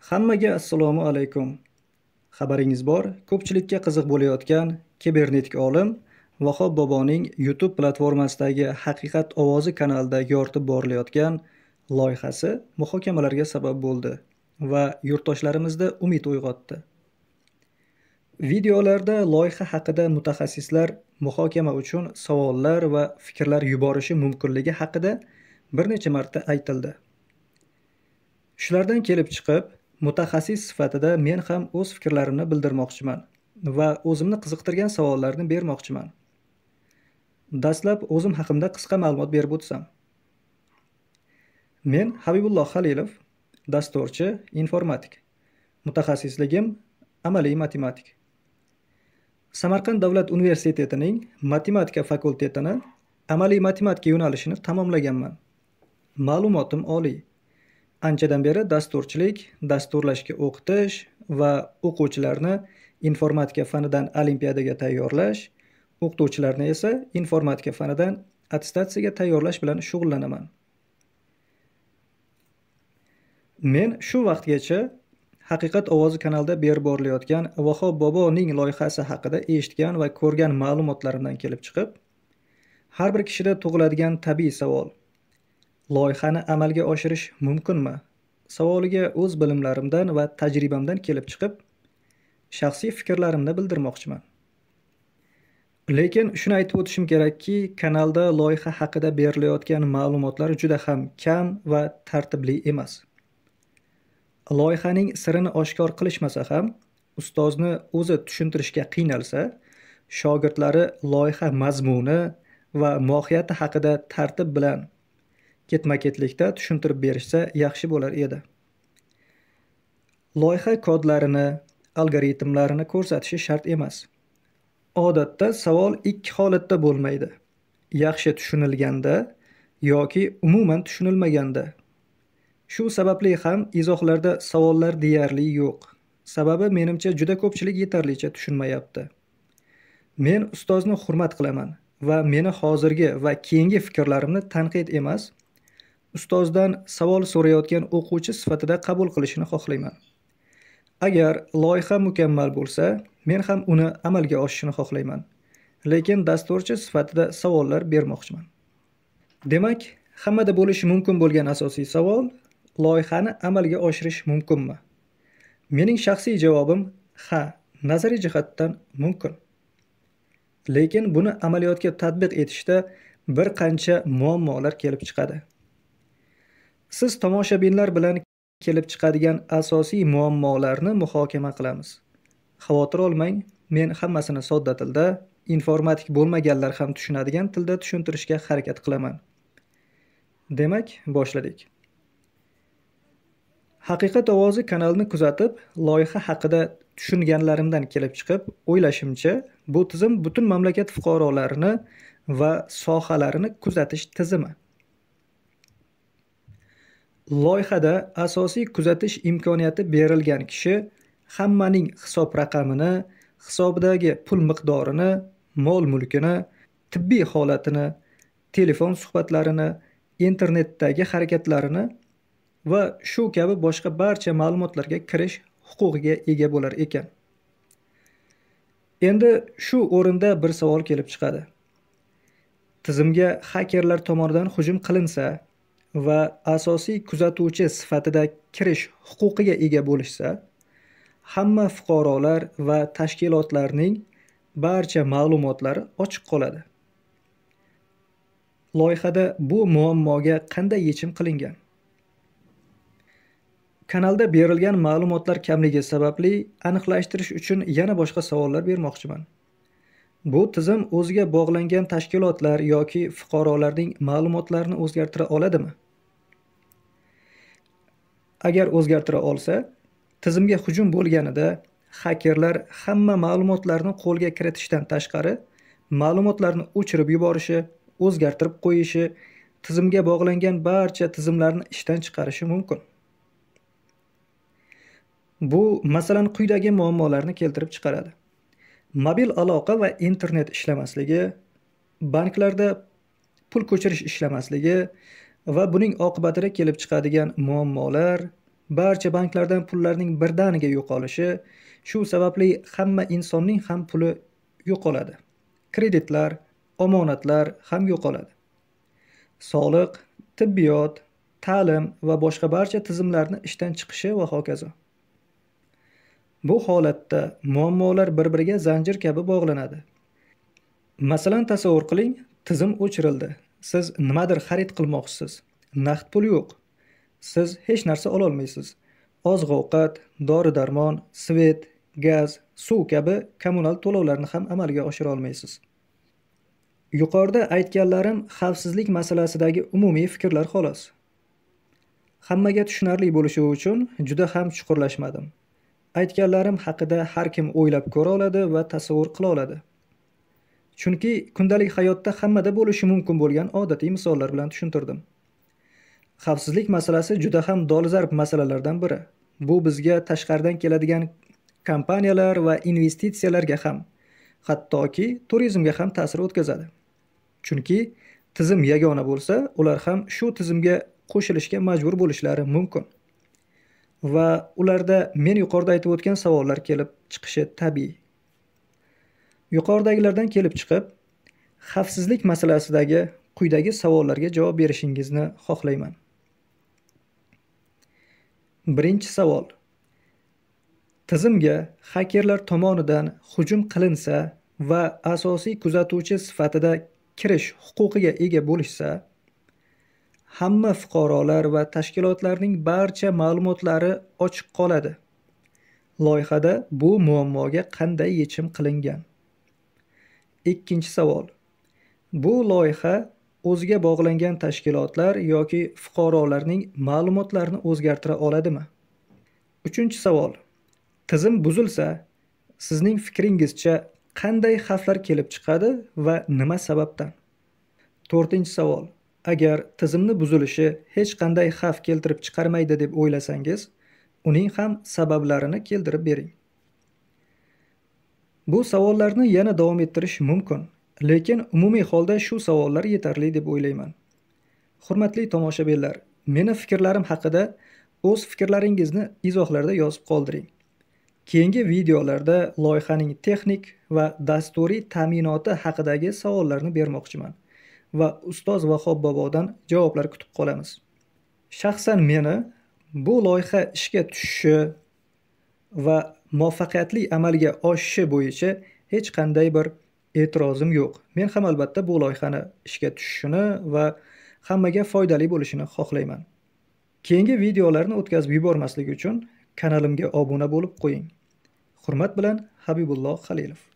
Hammaga assalomu alaykum. Xabaringiz bor, ko'pchilikka qiziq bo'layotgan kibernetik olim Vahob boboning YouTube platformasidagi Haqiqat ovozi kanalida yoritib borilayotgan loyihasi muhokamalarga sabab bo'ldi va yurtdoshlarimizda umid uyg'otdi. Videolarda loyiha haqida mutaxassislar muhokama uchun savollar va fikrlar yuborishi mumkinligi haqida bir necha marta aytildi. Shulardan kelib chiqib, mutaxassis sifatida men ham o'z fikrlarimni bildirmoqchiman va o'zimni qiziqtirgan savollarni bermoqchiman. Dastlab o'zim haqimda qisqa ma'lumot berib o'tsam. Men Habibulloh Halilov, dasturchi, informatik. Mutaxassisligim amaliy matematik. Samarqand davlat universitetining matematika fakultetini amaliy matematika yo'nalishini tamomlaganman. Ma'lumotim oliy. Anchadan beri dasturchilik, dasturlashga o'qitish va o'quvchilarni informatika fanidan olimpiadaga tayyorlash, o'qituvchilarni esa informatika fanidan attestatsiyaga tayyorlash bilan shug'ullanaman. Men shu vaqtgacha Haqiqat ovozi kanalida berib borilayotgan Vahob boboning loyihasi haqida eshitgan va ko'rgan ma'lumotlarimdan kelib chiqib, har bir kishida tug'iladigan tabiiy savol: loyihani amalga oshirish mumkinmi? Savoliga o'z bilimlarimdan va tajribamdan kelib chiqib, shaxsiy fikrlarimni bildirmoqchiman. Lekin shuni aytib o'tishim kerakki, kanalda loyiha haqida berilayotgan ma'lumotlar juda ham kam va tartibli emas. Loyihaning sirini oshkor qilishmasa ham, ustozni o'zi tushuntirishga qiynalsa, shogirdlari loyiha mazmuni va mohiyati haqida tartib bilan ketma-ketlikda tushuntirib berishsa yaxshi bo'lar edi. Loyiha kodlarini, algoritmlarini ko'rsatishi shart emas. Odatda savol ikki holatda bo'lmaydi: yaxshi tushunilganda yoki umuman tushunilmaganda. Shu sababli ham izohlarda savollar deyarli yo'q. Sababi menimcha juda ko'pchilik yetarlicha tushunmayapti. Men ustozni hurmat qilaman va meni hozirgi va keyingi fikrlarimni tanqid emas, ustozdan savol so'rayotgan o'quvchi sifatida qabul qilishini xohlayman. Agar loyiha mukammal bo'lsa, men ham uni amalga oshishini xohlayman. Lekin dasturchi sifatida savollar bermoqchiman. Demak, hammada bo'lishi mumkin bo'lgan asosiy savol: loyihani amalga oshirish mumkinmi? Mening shaxsiy javobim ha, nazariy jihatdan mumkin. Lekin buni amaliyotga tatbiq etishda bir qancha muammolar kelib chiqadi. Siz tomoshabinlar bilan kelib chiqadigan asosiy muammolarni muhokama qilamiz. Xavotir olmang, men hammasini sodda tilda, informatik bo'lmaganlar ham tushunadigan tilda tushuntirishga harakat qilaman. Demak, boshladik. Haqiqat ovozi kanalini kuzatib, loyiha haqida tushunganlarimdan kelib chiqib, o'ylashimcha, bu tizim butun mamlakat fuqarolarini va sohalarini kuzatish tizimi. Loyihada asosiy kuzatish imkoniyati berilgan kishi hammaning hisob raqamini, hisobidagi pul miqdorini, mol-mulkini, tibbiy holatini, telefon suhbatlarini, internetdagi harakatlarini va shu kabi boshqa barcha ma'lumotlarga kirish huquqiga ega bo'lar ekan. Endi shu o'rinda bir savol kelib chiqadi. Tizimga hakerlar tomonidan hujum qilinsa va asosiy kuzatuvchi sifatida kirish huquqiga ega bo'lishsa, hamma fuqarolar va tashkilotlarning barcha ma'lumotlari ochiq qoladi. Loyihada bu muammoga qanday yechim qilingan? Kanalda berilgan ma'lumotlar kamligi sababli aniqlashtirish uchun yana boshqa savollar bermoqchiman. Bu tizim o'ziga bog'langan tashkilotlar yoki fuqarolarning ma'lumotlarini o'zgartira oladimi? Agar o'zgartira olsa, tizimga hujum bo'lganida hakerlar hamma ma'lumotlarni qo'lga kiritishdan tashqari, ma'lumotlarni o'chirib yuborishi, o'zgartirib qo'yishi, tizimga bog'langan barcha tizimlarni ishdan chiqarishi mumkin. Bu masalan quyidagi muammolarni keltirib chiqaradi. Mobil aloqa va internet ishlamasligi, banklarda pul ko'chirish ishlamasligi va buning oqibatida kelib chiqadigan muammolar, barcha banklardan pullarning birdaniga yo'qolishi, shu sababli hamma insonning ham puli yo'qoladi. Kreditlar, omonatlar ham yo'qoladi. Soliq, tibbiyot, ta'lim va boshqa barcha tizimlarni ishdan chiqishi va hokazo. Bu holatda muammolar bir-biriga zanjir kabi bog'lanadi. Masalan, tasavvur qiling, tizim o'chirildi. Siz nimadir xarid qilmoqchisiz. Naqd pul yo'q. Siz hech narsa ola olmaysiz. Oziq-ovqat, dori-darmon, svet, gaz, suv kabi kommunal to'lovlarni ham amalga oshira olmaysiz. Yuqorida aytganlarim xavfsizlik masalasidagi umumiy fikrlar xolos. Hammaga tushunarli bo'lishi uchun juda ham chuqurlashmadim. Aytganlarim haqida har kim o'ylab ko'ra oladi va tasavvur qila oladi. Chunki kundalik hayotda hammada bo'lishi mumkin bo'lgan odatiy misollar bilan tushuntirdim. Xavfsizlik masalasi juda ham dolzarb masalalardan biri. Bu bizga tashqaridan keladigan kompaniyalar va investitsiyalarga ham, hattoki turizmga ham ta'sir o'tkazadi. Chunki tizim yagona bo'lsa, ular ham shu tizimga qo'shilishga majbur bo'lishlari mumkin. Va ularda men yuqorida aytib o'tgan savollar kelib chiqishi tabiiy. Yuqoridagilardan kelib chiqib, xavfsizlik masalasidagi quyidagi savollarga javob berishingizni xohlayman. Birinchi savol. Tizimga xakerlar tomonidan hujum qilinsa va asosiy kuzatuvchi sifatida kirish huquqiga ega bo'lishsa, hamma fuqarolar va tashkilotlarning barcha ma'lumotlari ochiq qoladi. Loyihada bu muammoga qanday yechim qilingan? Ikkinchi savol. Bu loyiha o'ziga bog'langan tashkilotlar yoki fuqarolarning ma'lumotlarini o'zgartira oladimi? Uchinchi savol. Tizim buzilsa, sizning fikringizcha qanday xavflar kelib chiqadi va nima sababdan? To'rtinchi savol. Agar tizimni buzilishi hech qanday xavf keltirib chiqarmaydi deb o'ylasangiz, uning ham sabablarini keltirib bering. Bu savollarni yana davom ettirish mumkin, lekin umumiy holda shu savollar yetarli deb o'ylayman. Hurmatli tomoshabinlar, meni fikrlarim haqida o'z fikrlaringizni izohlarda yozib qoldiring. Keyingi videolarda loyihaning texnik va dasturiy ta'minoti haqidagi savollarni bermoqchiman va ustoz Vahob bobodan javoblar kutib qolamiz. Shaxsan meni bu loyiha ishga tushishi va muvaffaqiyatli amalga oshishi bo'yicha hech qanday bir e'tirozim yo'q. Men ham albatta bu loyihani ishga tushishini va hammaga foydali bo'lishini xohlayman. Keyingi videolarni o'tkazib yubormaslik uchun kanalimga obuna bo'lib qo'ying. Hurmat bilan, Habibulloh Halilov.